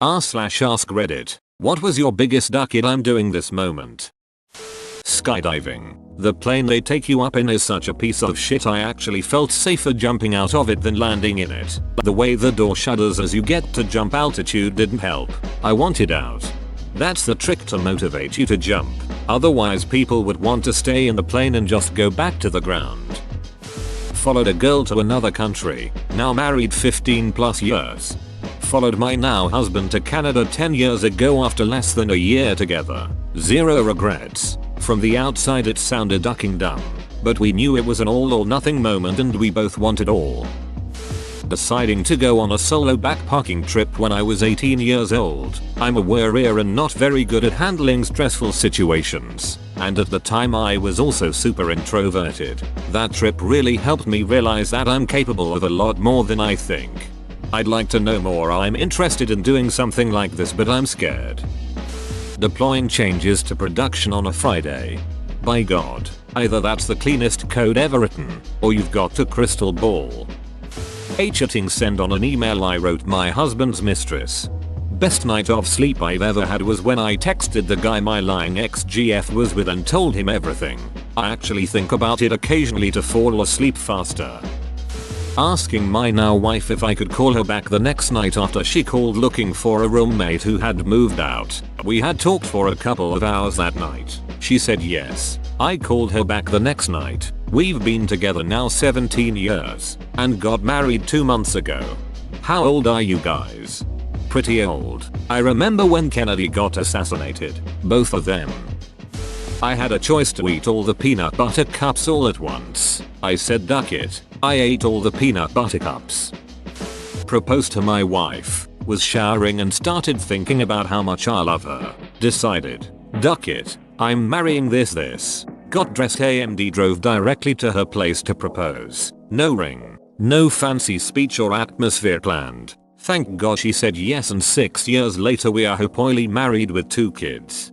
r/ask Reddit. What was your biggest duck it I'm doing this moment? Skydiving. The plane they take you up in is such a piece of shit. I actually felt safer jumping out of it than landing in it. The way the door shudders as you get to jump altitude didn't help. I wanted out. That's the trick to motivate you to jump. Otherwise people would want to stay in the plane and just go back to the ground. Followed a girl to another country, now married 15 plus years. Followed my now husband to Canada 10 years ago after less than a year together. Zero regrets. From the outside it sounded ducking dumb, but we knew it was an all or nothing moment and we both wanted all. Deciding to go on a solo backpacking trip when I was 18 years old. I'm a worrier and not very good at handling stressful situations, and at the time I was also super introverted. That trip really helped me realize that I'm capable of a lot more than I think. I'd like to know more. I'm interested in doing something like this but I'm scared. Deploying changes to production on a Friday. By God, either that's the cleanest code ever written, or you've got a crystal ball. Hitting send on an email I wrote my husband's mistress. Best night of sleep I've ever had was when I texted the guy my lying ex-GF was with and told him everything. I actually think about it occasionally to fall asleep faster. Asking my now wife if I could call her back the next night after she called looking for a roommate who had moved out. We had talked for a couple of hours that night. She said yes. I called her back the next night. We've been together now 17 years and got married 2 months ago. How old are you guys? Pretty old. I remember when Kennedy got assassinated. Both of them. I had a choice to eat all the peanut butter cups all at once. I said duck it. I ate all the peanut butter cups. Proposed to my wife. Was showering and started thinking about how much I love her. Decided. Duck it. I'm marrying this. Got dressed AMD drove directly to her place to propose. No ring. No fancy speech or atmosphere planned. Thank God she said yes and 6 years later we are happily married with 2 kids.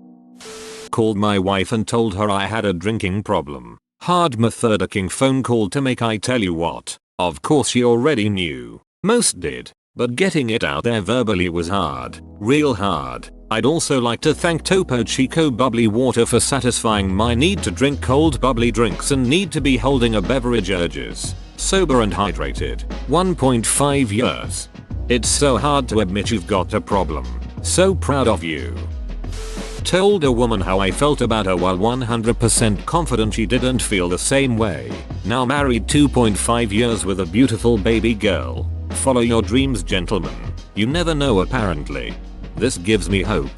Called my wife and told her I had a drinking problem. Hard methodic phone call to make. I tell you what, of course she already knew. Most did. But getting it out there verbally was hard. Real hard. I'd also like to thank Topo Chico Bubbly Water for satisfying my need to drink cold bubbly drinks and need to be holding a beverage urges. Sober and hydrated. 1.5 years. It's so hard to admit you've got a problem. So proud of you. Told a woman how I felt about her while 100% confident she didn't feel the same way. Now married 2.5 years with a beautiful baby girl. Follow your dreams, gentlemen. You never know apparently. This gives me hope.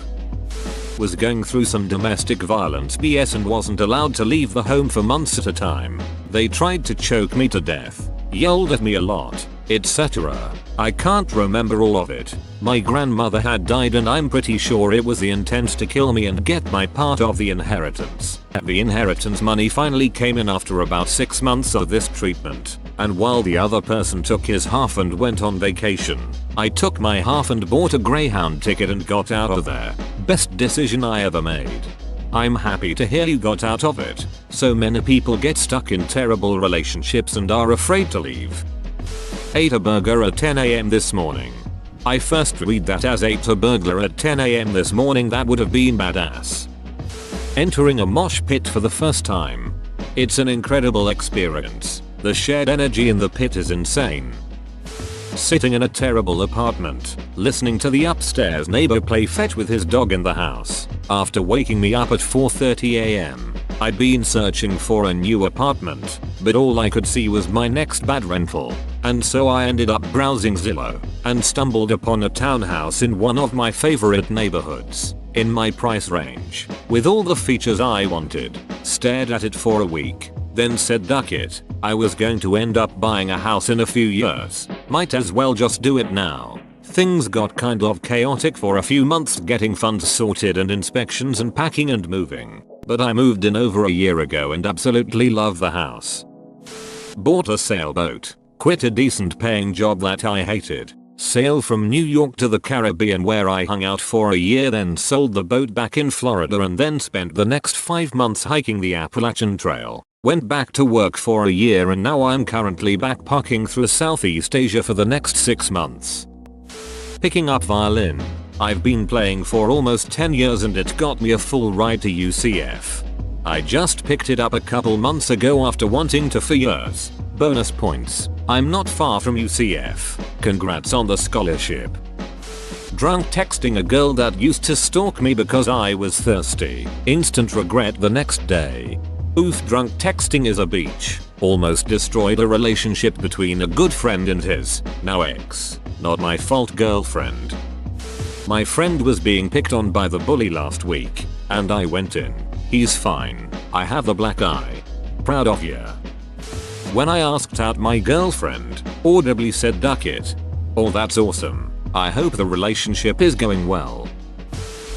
Was going through some domestic violence BS and wasn't allowed to leave the home for months at a time. They tried to choke me to death. Yelled at me a lot, etc. I can't remember all of it. My grandmother had died and I'm pretty sure it was the intent to kill me and get my part of the inheritance. The inheritance money finally came in after about 6 months of this treatment, and while the other person took his half and went on vacation, I took my half and bought a Greyhound ticket and got out of there. Best decision I ever made. I'm happy to hear you got out of it. So many people get stuck in terrible relationships and are afraid to leave. Ate a burger at 10 AM this morning. I first read that as ate a burglar at 10 AM this morning. That would have been badass. Entering a mosh pit for the first time. It's an incredible experience. The shared energy in the pit is insane. Sitting in a terrible apartment, listening to the upstairs neighbor play fetch with his dog in the house. After waking me up at 4:30 AM. I'd been searching for a new apartment, but all I could see was my next bad rental, and so I ended up browsing Zillow, and stumbled upon a townhouse in one of my favorite neighborhoods, in my price range, with all the features I wanted. Stared at it for a week, then said duck it, I was going to end up buying a house in a few years, might as well just do it now. Things got kind of chaotic for a few months getting funds sorted and inspections and packing and moving. But I moved in over a year ago and absolutely love the house. Bought a sailboat. Quit a decent paying job that I hated. Sailed from New York to the Caribbean where I hung out for a year, then sold the boat back in Florida and then spent the next 5 months hiking the Appalachian Trail. Went back to work for a year and now I'm currently backpacking through Southeast Asia for the next 6 months. Picking up violin. I've been playing for almost 10 years and it got me a full ride to UCF. I just picked it up a couple months ago after wanting to for years. Bonus points. I'm not far from UCF. Congrats on the scholarship. Drunk texting a girl that used to stalk me because I was thirsty. Instant regret the next day. Oof, drunk texting is a beach. Almost destroyed a relationship between a good friend and his now ex. Not my fault, girlfriend. My friend was being picked on by the bully last week, and I went in. He's fine. I have the black eye. Proud of ya. When I asked out my girlfriend, audibly said duck it. Oh, that's awesome. I hope the relationship is going well.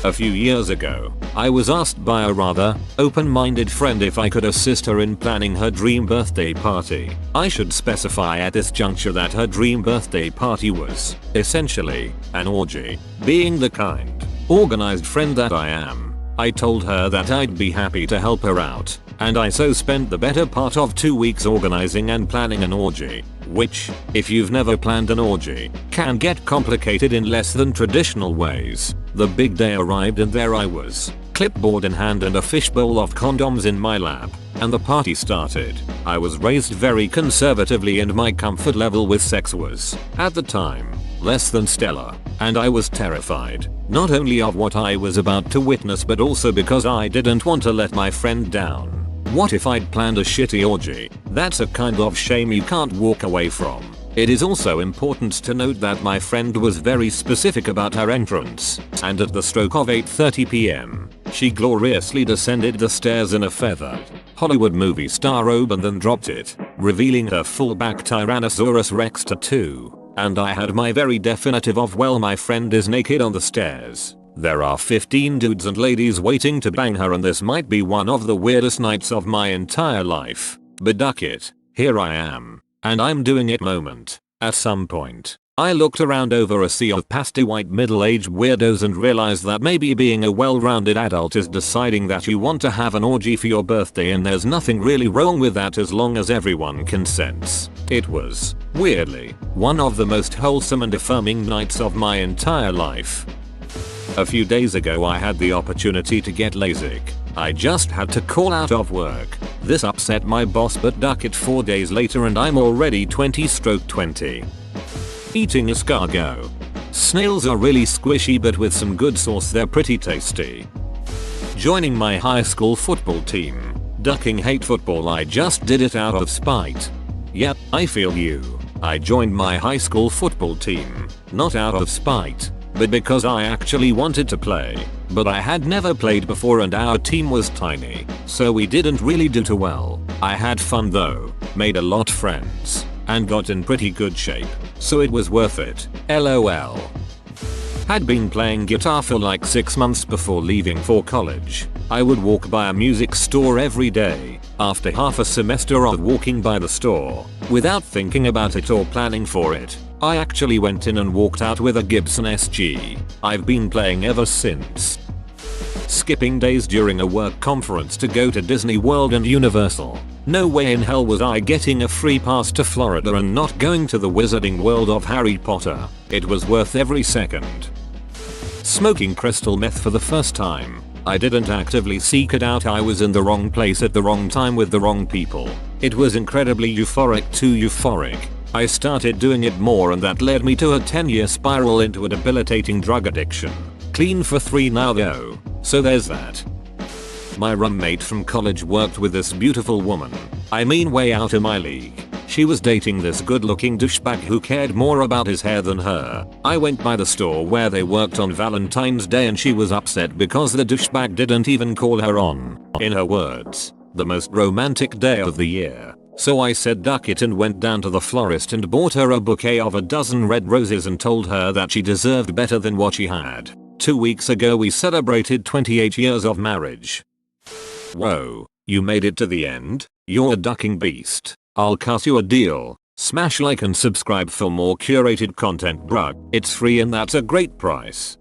A few years ago, I was asked by a rather open-minded friend if I could assist her in planning her dream birthday party. I should specify at this juncture that her dream birthday party was, essentially, an orgy. Being the kind, organized friend that I am, I told her that I'd be happy to help her out, and I so spent the better part of 2 weeks organizing and planning an orgy, which, if you've never planned an orgy, can get complicated in less than traditional ways. The big day arrived and there I was, clipboard in hand and a fishbowl of condoms in my lap, and the party started. I was raised very conservatively and my comfort level with sex was, at the time, less than stellar, and I was terrified, not only of what I was about to witness but also because I didn't want to let my friend down. What if I'd planned a shitty orgy? That's a kind of shame you can't walk away from. It is also important to note that my friend was very specific about her entrance, and at the stroke of 8:30 p.m, she gloriously descended the stairs in a feathered Hollywood movie star robe and then dropped it, revealing her full back Tyrannosaurus Rex tattoo. And I had my very definitive of, well, my friend is naked on the stairs. There are 15 dudes and ladies waiting to bang her and this might be one of the weirdest nights of my entire life. But duck it, here I am. And I'm doing it moment. At some point, I looked around over a sea of pasty white middle-aged weirdos and realized that maybe being a well-rounded adult is deciding that you want to have an orgy for your birthday, and there's nothing really wrong with that as long as everyone consents. It was, weirdly, one of the most wholesome and affirming nights of my entire life. A few days ago I had the opportunity to get LASIK. I just had to call out of work. This upset my boss, but duck it, 4 days later and I'm already 20/20. Eating escargot. Snails are really squishy, but with some good sauce they're pretty tasty. Joining my high school football team. Ducking hate football, I just did it out of spite. Yep, I feel you. I joined my high school football team, not out of spite, but because I actually wanted to play. But I had never played before and our team was tiny, so we didn't really do too well. I had fun though, made a lot friends, and got in pretty good shape, so it was worth it. LOL. Had been playing guitar for like 6 months before leaving for college. I would walk by a music store every day. After half a semester of walking by the store, without thinking about it or planning for it, I actually went in and walked out with a Gibson SG. I've been playing ever since. Skipping days during a work conference to go to Disney World and Universal. No way in hell was I getting a free pass to Florida and not going to the wizarding world of Harry Potter. It was worth every second. Smoking crystal meth for the first time. I didn't actively seek it out, I was in the wrong place at the wrong time with the wrong people. It was incredibly euphoric, too euphoric. I started doing it more and that led me to a 10-year spiral into a debilitating drug addiction. Clean for 3 now though, so there's that. My roommate from college worked with this beautiful woman. I mean, way out of my league. She was dating this good-looking douchebag who cared more about his hair than her. I went by the store where they worked on Valentine's Day and she was upset because the douchebag didn't even call her on, in her words, the most romantic day of the year. So I said duck it and went down to the florist and bought her a bouquet of a dozen red roses and told her that she deserved better than what she had. 2 weeks ago we celebrated 28 years of marriage. Whoa, you made it to the end? You're a ducking beast. I'll cut you a deal. Smash like and subscribe for more curated content, bruh. It's free and that's a great price.